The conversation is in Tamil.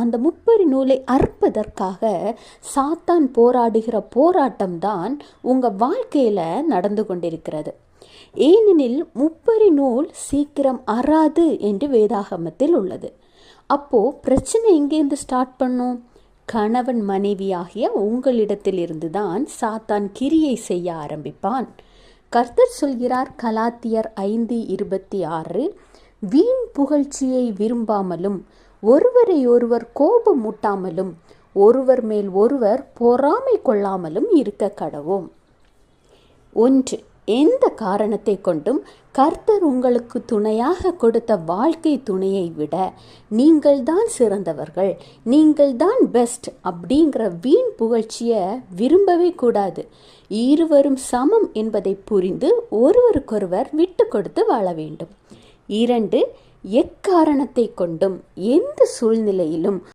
அந்த முப்பரி நூலை அறுப்பதற்காக சாத்தான் போராடுகிற போராட்டம்தான் உங்கள் வாழ்க்கையில் நடந்து கொண்டிருக்கிறது. ஏனெனில் முப்பரி நூல் சீக்கிரம் அறாது என்று வேதாகமத்தில் உள்ளது. அப்போ பிரச்சனை எங்கேருந்து ஸ்டார்ட் பண்ணும்? கணவன் மனைவியாகிய உங்களிடத்தில் இருந்துதான் சாத்தான் கிரியை செய்ய ஆரம்பிப்பான். கர்த்தர் சொல்கிறார், கலாத்தியர் 5:26, வீண் புகழ்ச்சியை விரும்பாமலும் ஒருவரை ஒருவர் கோபமூட்டாமலும் ஒருவர் மேல் ஒருவர் பொறாமை கொள்ளாமலும் இருக்க கடவோம். 1. எந்த காரணத்தை கொண்டும் கர்த்தர் உங்களுக்கு துணையாக கொடுத்த வாழ்க்கை துணையை விட நீங்கள் தான் சிறந்தவர்கள், நீங்கள் தான் பெஸ்ட் அப்படிங்கிற வீண் புகழ்ச்சியை விரும்பவே கூடாது. இருவரும் சமம் என்பதை புரிந்து ஒருவருக்கொருவர் விட்டு கொடுத்து வாழ வேண்டும். 2. எக்காரணத்தை கொண்டும் எந்த சூழ்நிலையிலும்